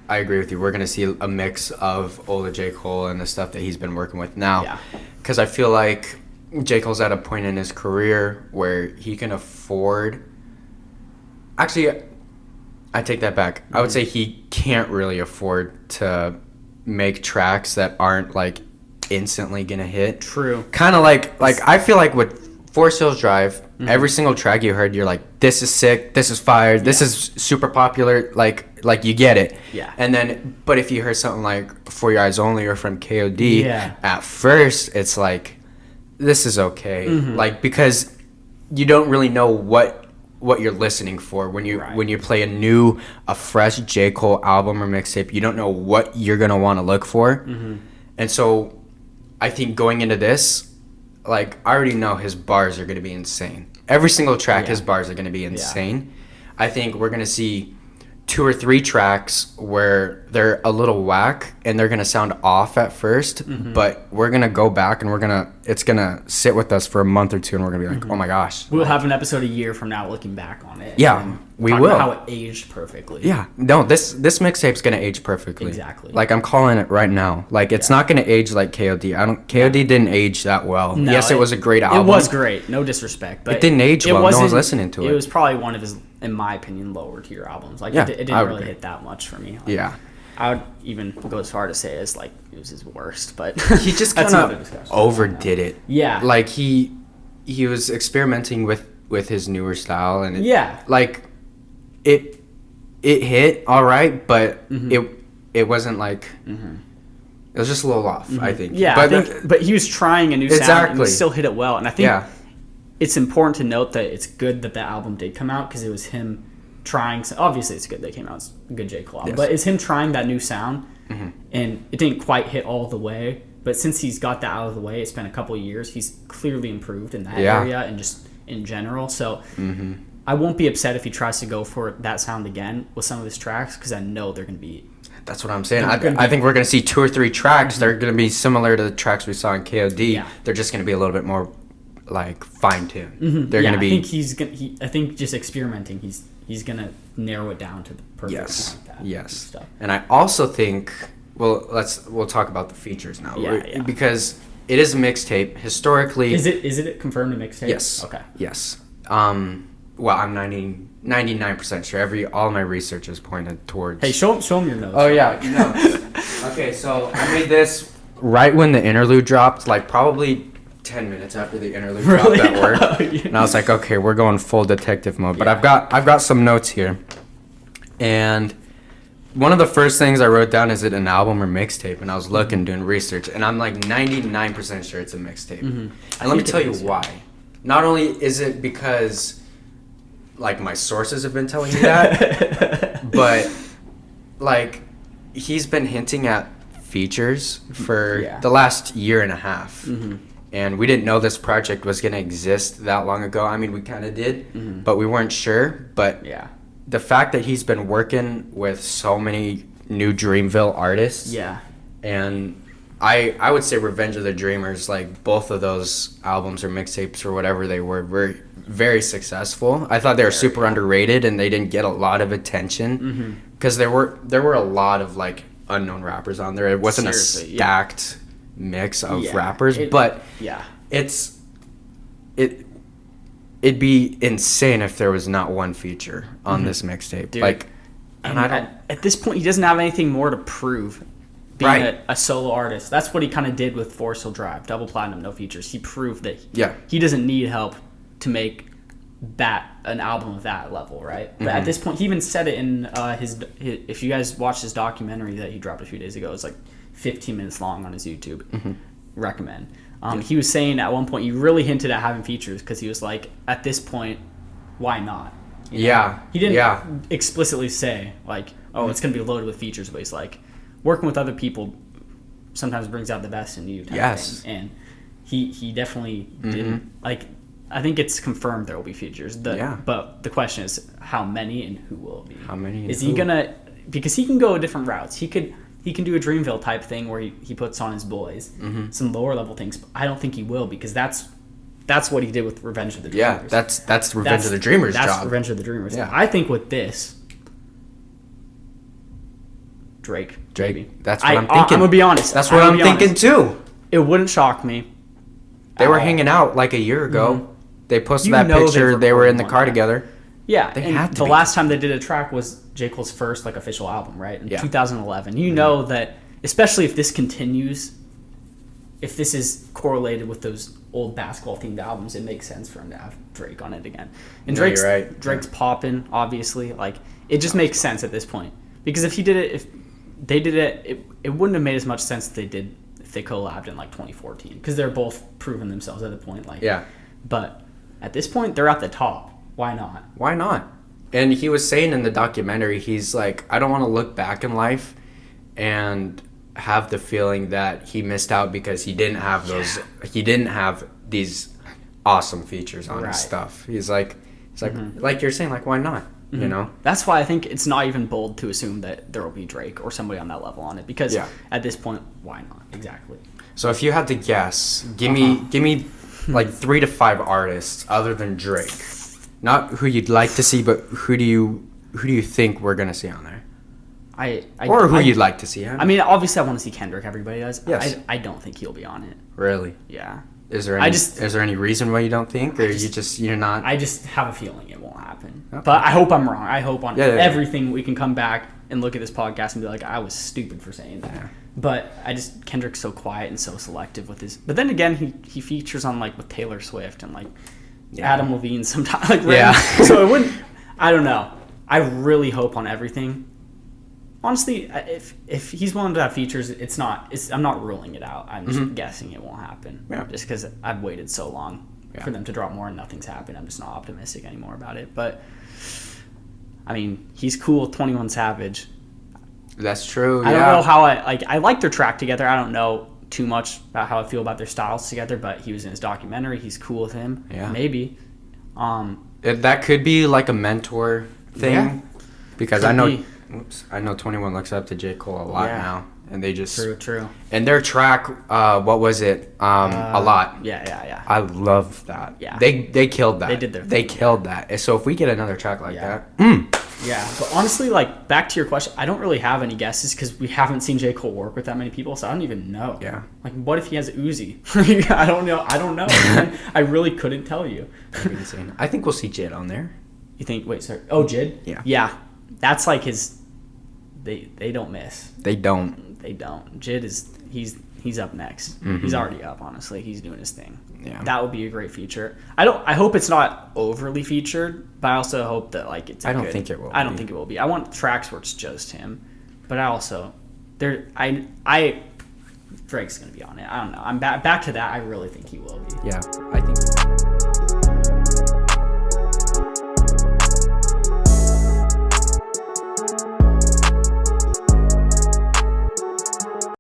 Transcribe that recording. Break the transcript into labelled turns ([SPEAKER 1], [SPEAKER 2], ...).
[SPEAKER 1] I agree with you. We're gonna see a mix of older J. Cole and the stuff that he's been working with now. Because I feel like J. Cole's at a point in his career where he can afford. Actually, I take that back. I would say he can't really afford to make tracks that aren't like instantly gonna hit.
[SPEAKER 2] True.
[SPEAKER 1] Kind of like I feel like with Forest Hills Drive, every single track you heard, you're like, this is sick, this is fire, this is super popular, like you get it.
[SPEAKER 2] Yeah.
[SPEAKER 1] And then, but if you heard something like For Your Eyes Only or from KOD, at first it's like, this is okay, like because you don't really know what you're listening for when you play a fresh J. Cole album or mixtape. You don't know what you're gonna want to look for, and so I think going into this, like, I already know his bars are going to be insane. Every single track, his bars are going to be insane. I think we're going to see 2 or 3 tracks where they're a little whack and they're going to sound off at first, but we're going to go back and it's going to sit with us for a month or two and we're going to be like, oh my gosh.
[SPEAKER 2] We'll have an episode a year from now looking back on it.
[SPEAKER 1] Yeah, we will.
[SPEAKER 2] About how it aged perfectly.
[SPEAKER 1] Yeah. No, this mixtape's going to age perfectly.
[SPEAKER 2] Exactly.
[SPEAKER 1] Like, I'm calling it right now. Like, it's not going to age like KOD. KOD didn't age that well.
[SPEAKER 2] No,
[SPEAKER 1] yes, it was a great album.
[SPEAKER 2] It was great. No disrespect. But
[SPEAKER 1] it didn't age well. No one's listening to it.
[SPEAKER 2] It was probably one of his, in my opinion, lower tier albums. Like, it didn't really hit that much for me. Like, I would even go as far to say it's like it was his worst, but
[SPEAKER 1] he just kind of overdid it.
[SPEAKER 2] Yeah,
[SPEAKER 1] like he was experimenting with his newer style, and like it hit all right, but it wasn't like it was just a little off. I think.
[SPEAKER 2] Yeah, but he was trying a new sound and he still hit it well, and I think it's important to note that it's good that the album did come out because it was him trying. Obviously it's good that it came out. It's a good J. Cole album, but it's him trying that new sound, and it didn't quite hit all the way, but since he's got that out of the way, it's been a couple of years, he's clearly improved in that area and just in general, so I won't be upset if he tries to go for that sound again with some of his tracks because I know they're going to be.
[SPEAKER 1] That's what I'm saying. I think we're going to see 2 or 3 tracks. They're going to be similar to the tracks we saw in KOD. They're just going to be a little bit more like fine-tuned. They're going to be.
[SPEAKER 2] I think just experimenting, he's gonna narrow it down to the perfect sound like that.
[SPEAKER 1] Yes. Stuff. And I also think we'll talk about the features now. Because it is a mixtape. Historically,
[SPEAKER 2] is it confirmed a mixtape?
[SPEAKER 1] Yes.
[SPEAKER 2] Okay.
[SPEAKER 1] Yes. Well, I'm 99% sure. All my research is pointed towards.
[SPEAKER 2] Hey, show them your notes.
[SPEAKER 1] Oh yeah, notes. Okay, so I made this right when the interlude dropped, like probably 10 minutes after the interlude dropped at work. And I was like, okay, we're going full detective mode. But I've got some notes here. And one of the first things I wrote down, is it an album or mixtape? And I was looking, doing research, and I'm like 99% sure it's a mixtape. And let me tell you why. Not only is it because like my sources have been telling me that, but like he's been hinting at features for the last year and a half. And we didn't know this project was going to exist that long ago. I mean, we kind of did, but we weren't sure. But the fact that he's been working with so many new Dreamville artists, and I would say Revenge of the Dreamers, like both of those albums or mixtapes or whatever they were very successful. I thought they were super underrated and they didn't get a lot of attention because there were a lot of like unknown rappers on there. It wasn't a stacked mix of rappers, but it'd be insane if there was not one feature on this mixtape.
[SPEAKER 2] Dude,
[SPEAKER 1] like,
[SPEAKER 2] and at this point, he doesn't have anything more to prove. Being a solo artist, that's what he kind of did with Forest Hill Drive, double platinum, no features. He proved that he doesn't need help to make an album of that level, right? But at this point, he even said it in his. If you guys watched his documentary that he dropped a few days ago, it's like 15 minutes long on his YouTube. Recommend. He was saying at one point, he really hinted at having features because he was like, at this point, why not? You know? He didn't explicitly say like, oh, it's gonna be loaded with features, but he's like, working with other people sometimes brings out the best in you. Thing. And he definitely didn't. Like, I think it's confirmed there will be features. But the question is, how many and who will it be?
[SPEAKER 1] How many?
[SPEAKER 2] Is he gonna? Because he can go different routes. He can do a Dreamville type thing where he puts on his boys, some lower level things. But I don't think he will because that's what he did with Revenge of the Dreamers.
[SPEAKER 1] Yeah, that's Revenge of the Dreamers' job.
[SPEAKER 2] That's Revenge of the Dreamers.
[SPEAKER 1] Yeah.
[SPEAKER 2] I think with this, Drake.
[SPEAKER 1] Maybe. That's what I'm thinking.
[SPEAKER 2] I'm gonna be honest.
[SPEAKER 1] That's what I'm thinking too.
[SPEAKER 2] It wouldn't shock me.
[SPEAKER 1] They were hanging out like a year ago. Mm-hmm. They posted that picture. They were in the car together.
[SPEAKER 2] Yeah, and the last time they did a track was J. Cole's first like official album, right? In 2011. You know that, especially if this continues, if this is correlated with those old basketball themed albums, it makes sense for him to have Drake on it again. And Drake's popping, obviously. Like, it just makes sense at this point. Because if they did it, it wouldn't have made as much sense if they collabed in like 2014. Because they're both proving themselves at the point. Like, yeah. But at this point, they're at the top. Why not?
[SPEAKER 1] Why not? And he was saying in the documentary, he's like, I don't want to look back in life and have the feeling that he missed out because he didn't have these awesome features on his stuff. He's like like you're saying, like, why not? Mm-hmm. You know?
[SPEAKER 2] That's why I think it's not even bold to assume that there will be Drake or somebody on that level on it, because at this point, why not? Exactly.
[SPEAKER 1] So if you had to guess, give me like 3 to 5 artists other than Drake. Not who you'd like to see, but who do you think we're gonna see on there? Who you'd like to see?
[SPEAKER 2] I mean, obviously, I want to see Kendrick. Everybody does.
[SPEAKER 1] Yes.
[SPEAKER 2] I don't think he'll be on it.
[SPEAKER 1] Really?
[SPEAKER 2] Yeah.
[SPEAKER 1] Is there any reason why you don't think, or you're not?
[SPEAKER 2] I just have a feeling it won't happen. Okay. But I hope I'm wrong. I hope on everything we can come back and look at this podcast and be like, I was stupid for saying that. Yeah. But Kendrick's so quiet and so selective with his. But then again, he features on like with Taylor Swift and like. Adam Levine sometimes. Like, so it wouldn't. I don't know. I really hope on everything. Honestly, if he's willing to have features, I'm not ruling it out. I'm just guessing it won't happen. Yeah. Just because I've waited so long for them to drop more and nothing's happened. I'm just not optimistic anymore about it. But I mean, he's cool. 21 Savage.
[SPEAKER 1] That's true.
[SPEAKER 2] I don't know how I like their track together. I don't know too much about how I feel about their styles together, but he was in his documentary. He's cool with him. Yeah. Maybe.
[SPEAKER 1] That could be like a mentor thing, because I know 21 looks up to J.Cole a lot now, and they just
[SPEAKER 2] true.
[SPEAKER 1] And their track, what was it? A lot.
[SPEAKER 2] Yeah.
[SPEAKER 1] I love that.
[SPEAKER 2] Yeah.
[SPEAKER 1] They killed that.
[SPEAKER 2] They did their thing.
[SPEAKER 1] They killed that. So if we get another track like that.
[SPEAKER 2] Yeah, but honestly, like, back to your question, I don't really have any guesses because we haven't seen J. Cole work with that many people, so I don't even know.
[SPEAKER 1] Yeah.
[SPEAKER 2] Like, what if he has Uzi? I don't know. I really couldn't tell you.
[SPEAKER 1] That'd be insane. I think we'll see Jid on there.
[SPEAKER 2] You think? Wait, sorry. Oh, Jid?
[SPEAKER 1] Yeah.
[SPEAKER 2] Yeah. That's like his... They don't miss.
[SPEAKER 1] They don't.
[SPEAKER 2] Jid is... He's up next. Mm-hmm. He's already up, honestly. He's doing his thing. Yeah. That would be a great feature. I hope it's not overly featured, but I also hope that like it's.
[SPEAKER 1] I don't think it will.
[SPEAKER 2] I don't think it will be. I want tracks where it's just him, but I also Drake's gonna be on it. I don't know. I'm back to that. I really think he will be.
[SPEAKER 1] Yeah, I think.